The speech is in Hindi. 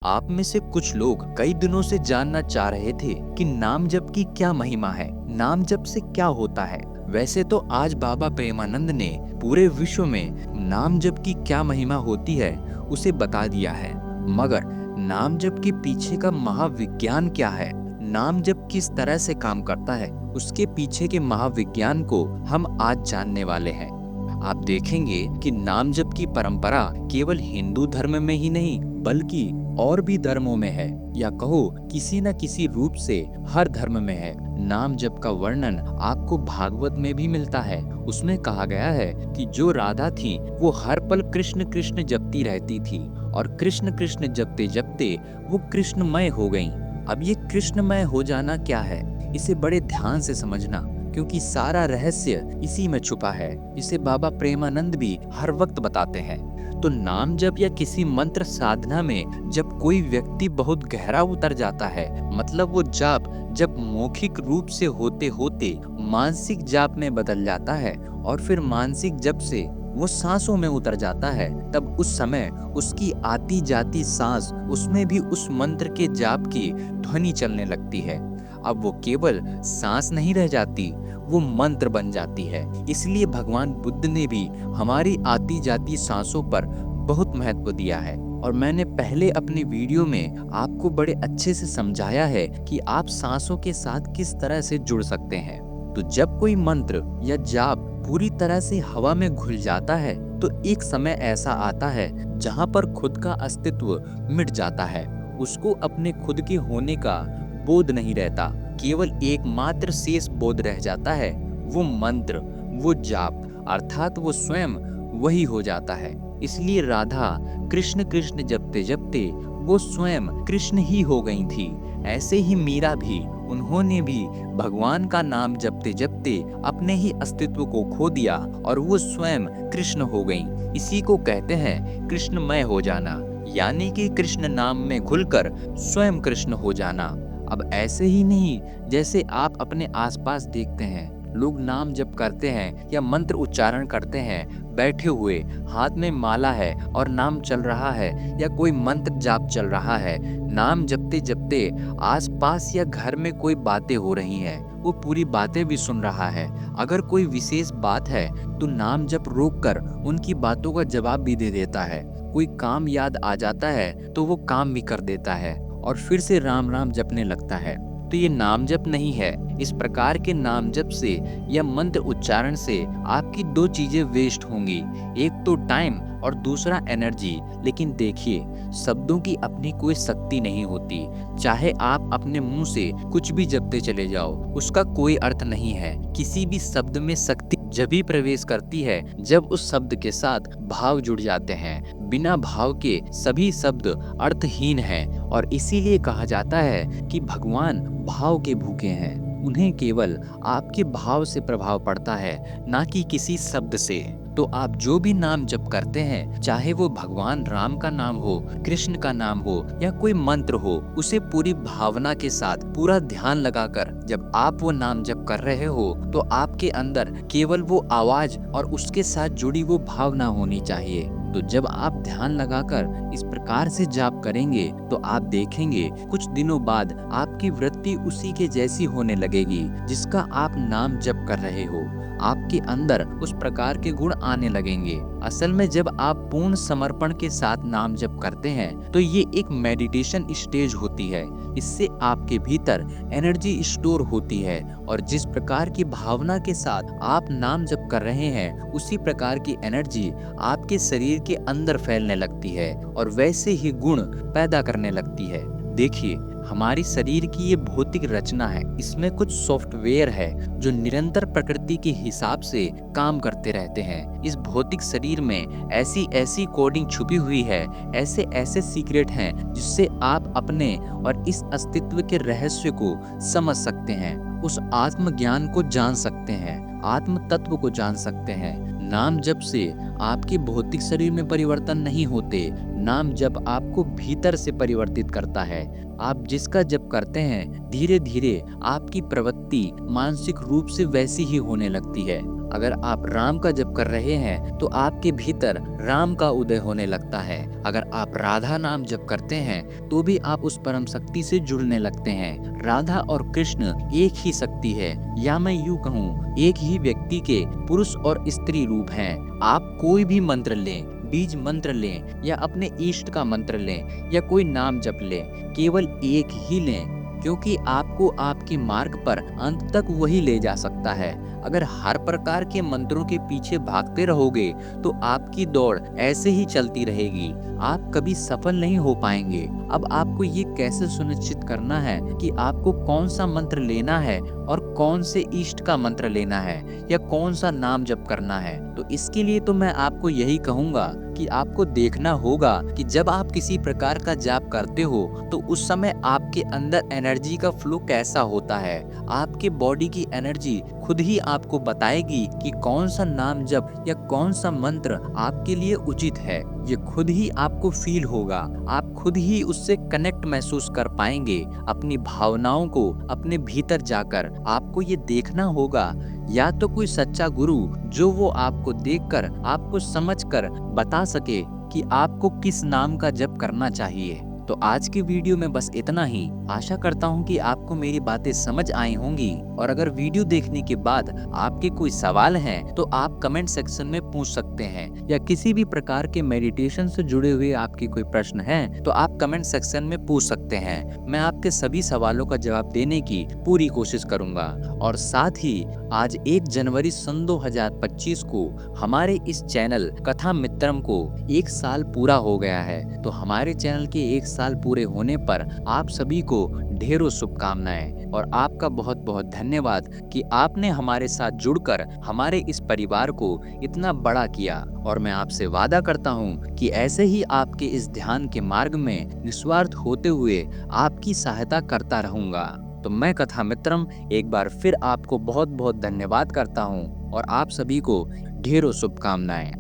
आप में से कुछ लोग कई दिनों से जानना चाह रहे थे कि नाम जप की क्या महिमा है, नाम जप से क्या होता है। वैसे तो आज बाबा प्रेमानंद ने पूरे विश्व में नाम जप की क्या महिमा होती है उसे बता दिया है, मगर नाम जप के पीछे का महाविज्ञान क्या है, नाम जप किस तरह से काम करता है, उसके पीछे के महाविज्ञान को हम आज जानने वाले हैं। आप देखेंगे कि नाम जप की परंपरा केवल हिंदू धर्म में ही नहीं बल्कि और भी धर्मों में है, या कहो किसी न किसी रूप से हर धर्म में है। नाम जप का वर्णन आपको भागवत में भी मिलता है। उसमें कहा गया है कि जो राधा थी वो हर पल कृष्ण कृष्ण जपती रहती थी और कृष्ण कृष्ण जपते जपते वो कृष्णमय हो गईं। अब ये कृष्णमय हो जाना क्या है, इसे बड़े ध्यान से समझना, क्योंकि सारा रहस्य इसी में छुपा है। इसे बाबा प्रेमानंद भी हर वक्त बताते हैं। तो नाम जप या किसी मंत्र साधना में जब कोई व्यक्ति बहुत गहरा उतर जाता है, मतलब वो जाप जब मौखिक रूप से होते होते मानसिक जाप में बदल जाता है और फिर मानसिक जप से वो सांसों में उतर जाता है, तब उस समय उसकी आती जाती सांस उसमें भी उस मंत्र के जाप की ध्वनि चलने लगती है। अब वो केवल सांस नहीं रह जाती, वो मंत्र बन जाती है। इसलिए भगवान बुद्ध ने भी हमारी आती जाती सांसों पर बहुत महत्व दिया है, और मैंने पहले अपनी वीडियो में आपको बड़े अच्छे से समझाया है कि आप सांसों के साथ किस तरह से जुड़ सकते हैं। तो जब कोई मंत्र या जाप पूरी तरह से हवा में घुल जाता है तो एक समय ऐसा आता है जहां पर खुद का अस्तित्व मिट जाता है। उसको अपने खुद के होने का बोध नहीं रहता, केवल एकमात्र शेष बोध रह जाता है, वो मंत्र, वो जाप, अर्थात वो स्वयं वही हो जाता है। इसलिए राधा कृष्ण कृष्ण जपते जपते वो स्वयं कृष्ण ही हो गई थी। ऐसे ही मीरा भी, उन्होंने भी भगवान का नाम जपते जपते अपने ही अस्तित्व को खो दिया और वो स्वयं कृष्ण हो गई। इसी को कहते हैं कृष्णमय हो जाना, यानी कि कृष्ण नाम में घुलकर स्वयं कृष्ण हो जाना। अब ऐसे ही नहीं, जैसे आप अपने आसपास देखते हैं, लोग नाम जप करते हैं या मंत्र उच्चारण करते हैं बैठे हुए, हाथ में माला है और नाम चल रहा है या कोई मंत्र जाप चल रहा है। नाम जपते जपते आसपास या घर में कोई बातें हो रही हैं, वो पूरी बातें भी सुन रहा है। अगर कोई विशेष बात है तो नाम जप रोककर उनकी बातों का जवाब भी दे देता है। कोई काम याद आ जाता है तो वो काम भी कर देता है और फिर से राम राम जपने लगता है। तो ये नाम जप नहीं है। इस प्रकार के नाम जप से या मंत्र उच्चारण से आपकी दो चीजें वेस्ट होंगी, एक तो टाइम और दूसरा एनर्जी। लेकिन देखिए, शब्दों की अपनी कोई शक्ति नहीं होती। चाहे आप अपने मुंह से कुछ भी जपते चले जाओ, उसका कोई अर्थ नहीं है। किसी भी शब्द में शक्ति जब भी प्रवेश करती है जब उस शब्द के साथ भाव जुड़ जाते हैं। बिना भाव के सभी शब्द अर्थहीन हैं, और इसीलिए कहा जाता है कि भगवान भाव के भूखे हैं। उन्हें केवल आपके भाव से प्रभाव पड़ता है, ना कि किसी शब्द से। तो आप जो भी नाम जप करते हैं, चाहे वो भगवान राम का नाम हो, कृष्ण का नाम हो या कोई मंत्र हो, उसे पूरी भावना के साथ पूरा ध्यान लगाकर जब आप वो नाम जप कर रहे हो तो आपके अंदर केवल वो आवाज और उसके साथ जुड़ी वो भावना होनी चाहिए। तो जब आप ध्यान लगाकर इस प्रकार से जाप करेंगे तो आप देखेंगे कुछ दिनों बाद आपकी वृत्ति उसी के जैसी होने लगेगी जिसका आप नाम जप कर रहे हो। आपके अंदर उस प्रकार के गुण आने लगेंगे। असल में जब आप पूर्ण समर्पण के साथ नाम जप करते हैं तो ये एक मेडिटेशन स्टेज होती है। इससे आपके भीतर एनर्जी स्टोर होती है और जिस प्रकार की भावना के साथ आप नाम जप कर रहे हैं उसी प्रकार की एनर्जी आपके शरीर के अंदर फैलने लगती है और वैसे ही गुण पैदा करने लगती है। देखिए, हमारी शरीर की ये भौतिक रचना है, इसमें कुछ सॉफ्टवेयर है जो निरंतर प्रकृति के हिसाब से काम करते रहते हैं। इस भौतिक शरीर में ऐसी ऐसी कोडिंग छुपी हुई है, ऐसे ऐसे सीक्रेट हैं जिससे आप अपने और इस अस्तित्व के रहस्य को समझ सकते हैं, उस आत्म ज्ञान को जान सकते हैं, आत्म तत्व को जान सकते हैं। नाम जप से आपके भौतिक शरीर में परिवर्तन नहीं होते, नाम जप आपको भीतर से परिवर्तित करता है। आप जिसका जप करते हैं धीरे धीरे आपकी प्रवृत्ति मानसिक रूप से वैसी ही होने लगती है। अगर आप राम का जप कर रहे हैं तो आपके भीतर राम का उदय होने लगता है। अगर आप राधा नाम जप करते हैं तो भी आप उस परम शक्ति से जुड़ने लगते हैं। राधा और कृष्ण एक ही शक्ति है, या मैं यूं कहूँ एक ही व्यक्ति के पुरुष और स्त्री रूप हैं। आप कोई भी मंत्र लें, बीज मंत्र लें या अपने इष्ट का मंत्र लें या कोई नाम जप लें, केवल एक ही लें, क्योंकि आपको आपके मार्ग पर अंत तक वही ले जा सकता है। अगर हर प्रकार के मंत्रों के पीछे भागते रहोगे तो आपकी दौड़ ऐसे ही चलती रहेगी, आप कभी सफल नहीं हो पाएंगे। अब आपको ये कैसे सुनिश्चित करना है कि आपको कौन सा मंत्र लेना है और कौन से इष्ट का मंत्र लेना है या कौन सा नाम जप करना है? तो इसके लिए तो मैं आपको यही कहूंगा कि आपको देखना होगा कि जब आप किसी प्रकार का जाप करते हो तो उस समय आपके अंदर एनर्जी का फ्लो कैसा होता है। आपके बॉडी की एनर्जी खुद ही आपको बताएगी कि कौन सा नाम जप या कौन सा मंत्र आपके लिए उचित है। ये खुद ही आपको फील होगा, आप खुद ही उससे कनेक्ट महसूस कर पाएंगे अपनी भावनाओं को अपने भीतर जाकर। आपको ये देखना होगा या तो कोई सच्चा गुरु जो वो आपको देखकर आपको समझकर बता सके कि आपको किस नाम का जप करना चाहिए। तो आज की वीडियो में बस इतना ही। आशा करता हूँ कि आपको मेरी बातें समझ आई होंगी, और अगर वीडियो देखने के बाद आपके कोई सवाल हैं तो आप कमेंट सेक्शन में पूछ सकते हैं, या किसी भी प्रकार के मेडिटेशन से जुड़े हुए आपके कोई प्रश्न हैं तो आप कमेंट सेक्शन में पूछ सकते हैं। मैं आपके सभी सवालों का जवाब देने की पूरी कोशिश करूंगा। और साथ ही आज 1 जनवरी सन 2025 को हमारे इस चैनल कथा मित्रम को 1 साल पूरा हो गया है। तो हमारे चैनल के 1 साल पूरे होने पर आप सभी को ढेरों शुभकामनाएं और आपका बहुत बहुत धन्यवाद कि आपने हमारे साथ जुड़कर हमारे इस परिवार को इतना बड़ा किया। और मैं आपसे वादा करता हूं कि ऐसे ही आपके इस ध्यान के मार्ग में निस्वार्थ होते हुए आपकी सहायता करता रहूंगा। तो मैं कथा मित्रम एक बार फिर आपको बहुत बहुत धन्यवाद करता हूं और आप सभी को ढेरों शुभकामनाएं।